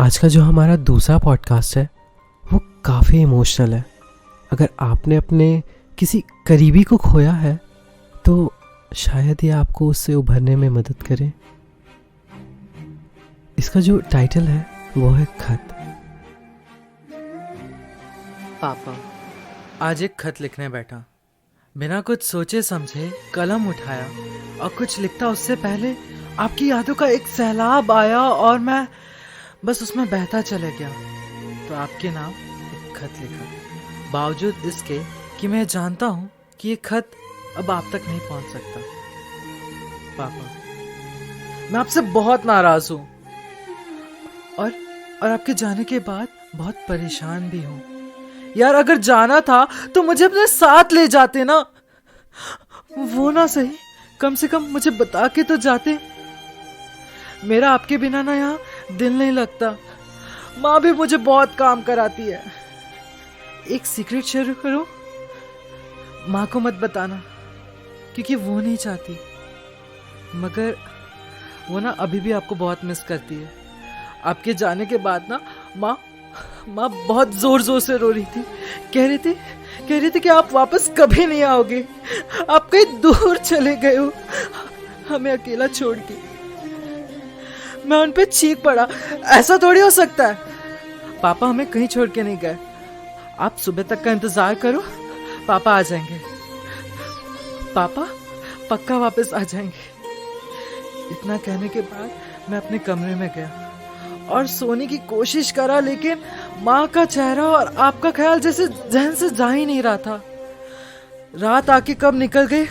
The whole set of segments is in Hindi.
आज का जो हमारा दूसरा पॉडकास्ट है वो काफ़ी इमोशनल है। अगर आपने अपने किसी करीबी को खोया है तो शायद ये आपको उससे उभरने में मदद करे। इसका जो टाइटल है वो है खत। पापा, आज एक खत लिखने बैठा। बिना कुछ सोचे समझे कलम उठाया और कुछ लिखता उससे पहले आपकी यादों का एक सैलाब आया और मैं बस उसमें बहता चले गया। तो आपके नाम एक खत लिखा, बावजूद इसके कि मैं जानता हूँ कि ये खत अब आप तक नहीं पहुँच सकता। पापा, मैं आपसे बहुत नाराज हूँ और आपके जाने के बाद बहुत परेशान भी हूँ। यार, अगर जाना था तो मुझे अपने साथ ले जाते ना। वो ना सही, कम से कम मुझे बता के तो जाते। मेरा आपके बिना ना यहाँ दिल नहीं लगता। माँ भी मुझे बहुत काम कराती है। एक सीक्रेट शेयर करो, माँ को मत बताना क्योंकि वो नहीं चाहती, मगर वो ना अभी भी आपको बहुत मिस करती है। आपके जाने के बाद ना माँ बहुत जोर जोर से रो रही थी। कह रही थी कि आप वापस कभी नहीं आओगे, आप कहीं दूर चले गए हो हमें अकेला छोड़ के। मैं उन पे चीख पड़ा, ऐसा थोड़ी हो सकता है। पापा हमें कहीं छोड़ के नहीं गए। आप सुबह तक का इंतजार करो, पापा आ जाएंगे। पापा पक्का वापस आ जाएंगे। इतना कहने के बाद मैं अपने कमरे में गया और सोने की कोशिश करा, लेकिन माँ का चेहरा और आपका ख्याल जैसे जहन से जा ही नहीं रहा था। रात आके कब निकल गई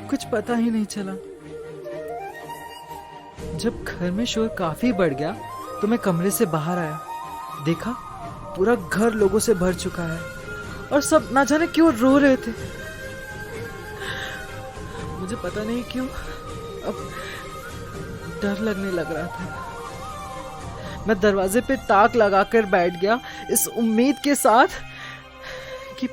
कुछ पता ही नहीं चला। जब घर में शोर काफी बढ़ गया तो मैं कमरे से बाहर आया। देखा पूरा घर लोगों से भर चुका है और सब ना जाने क्यों रो रहे थे। मुझे पता नहीं क्यों अब डर लगने लग रहा था। मैं दरवाजे पे ताक लगाकर बैठ गया, इस उम्मीद के साथ कि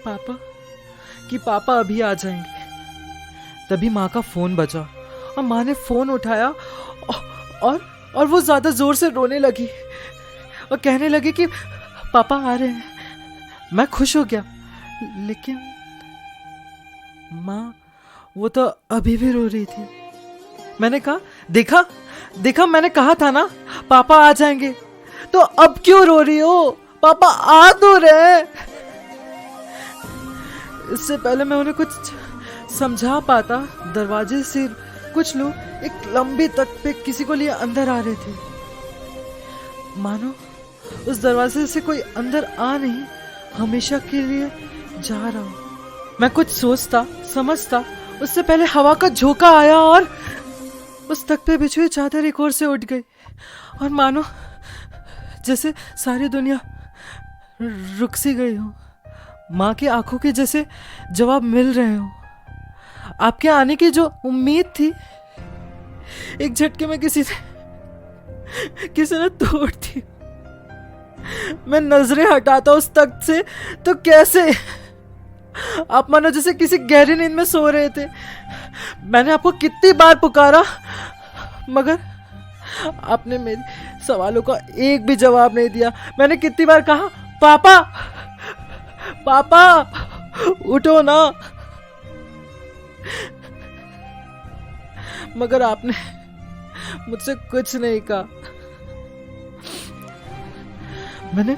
पापा अभी आ जाएंगे। तभी माँ का फोन बजा और माँ ने फोन उठाया और वो ज्यादा जोर से रोने लगी और कहने लगी कि पापा आ रहे हैं। मैं खुश हो गया, लेकिन माँ वो तो अभी भी रो रही थी। मैंने कहा, देखा मैंने कहा था ना पापा आ जाएंगे, तो अब क्यों रो रही हो? पापा आ तो रहे। इससे पहले मैं उन्हें कुछ समझा पाता, दरवाजे से कुछ लोग एक लंबी तक पे किसी को लिए अंदर आ रहे थे। मानो उस दरवाजे से कोई अंदर आ नहीं, हमेशा के लिए जा रहा हूं। मैं कुछ सोचता समझता उससे पहले हवा का झोंका आया और उस तख्त पे बिछी हुई चादर एक ओर से उठ गई और मानो जैसे सारी दुनिया रुक सी गई हो। माँ की आंखों के जैसे जवाब मिल रहे हो। आपके आने की जो उम्मीद थी एक झटके में किसी ने तोड़ दी। मैं नजरें हटाता उस तख्त से तो कैसे आप मानो जैसे किसी गहरी नींद में सो रहे थे। मैंने आपको कितनी बार पुकारा, मगर आपने मेरे सवालों का एक भी जवाब नहीं दिया। मैंने कितनी बार कहा, पापा उठो ना, मगर आपने मुझसे कुछ नहीं कहा। मैंने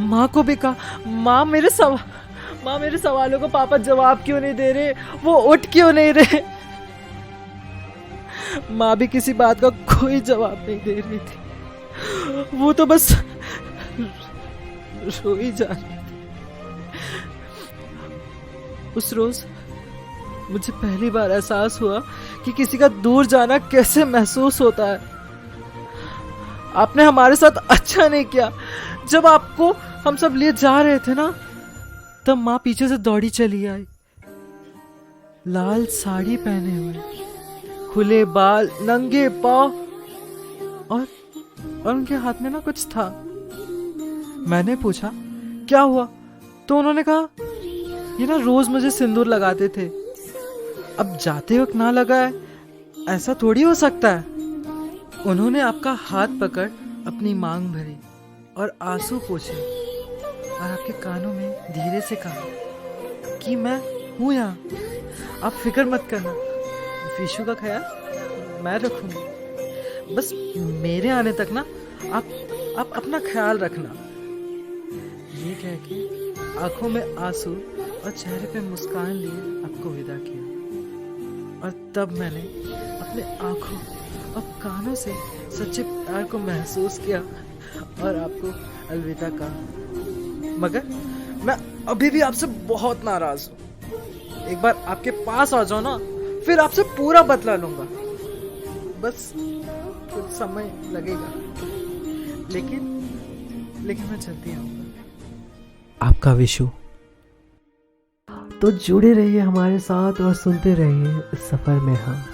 माँ को भी कहा, माँ मेरे सवालों को पापा जवाब क्यों नहीं दे रहे, वो उठ क्यों नहीं रहे। माँ भी किसी बात का कोई जवाब नहीं दे रही थी, वो तो बस रो ही जा रही थी। उस रोज मुझे पहली बार एहसास हुआ कि किसी का दूर जाना कैसे महसूस होता है। आपने हमारे साथ अच्छा नहीं किया। जब आपको हम सब लिए जा रहे थे ना, तब माँ पीछे से दौड़ी चली आई, लाल साड़ी पहने हुए, खुले बाल, नंगे पांव और उनके हाथ में ना कुछ था। मैंने पूछा क्या हुआ, तो उन्होंने कहा ये ना रोज मुझे सिंदूर लगाते थे, अब जाते वक्त ना लगा है, ऐसा थोड़ी हो सकता है। उन्होंने आपका हाथ पकड़ अपनी मांग भरी और आंसू पोंछे और आपके कानों में धीरे से कहा कि मैं हूं यहाँ, आप फिक्र मत करना, विशु का ख्याल मैं रखूंगी, बस मेरे आने तक ना आप अपना ख्याल रखना। ये कह के आंखों में आंसू और चेहरे पे मुस्कान लिए आपको विदा किया और तब मैंने अपने आंखों और कानों से सच्चे प्यार को महसूस किया और आपको अलविदा कहा। मगर मैं अभी भी आपसे बहुत नाराज हूँ। एक बार आपके पास आ जाओ ना, फिर आपसे पूरा बदला लूंगा। बस कुछ समय लगेगा, लेकिन मैं जल्दी आऊंगा। आपका विशु। तो जुड़े रहिए हमारे साथ और सुनते रहिए इस सफ़र में हम।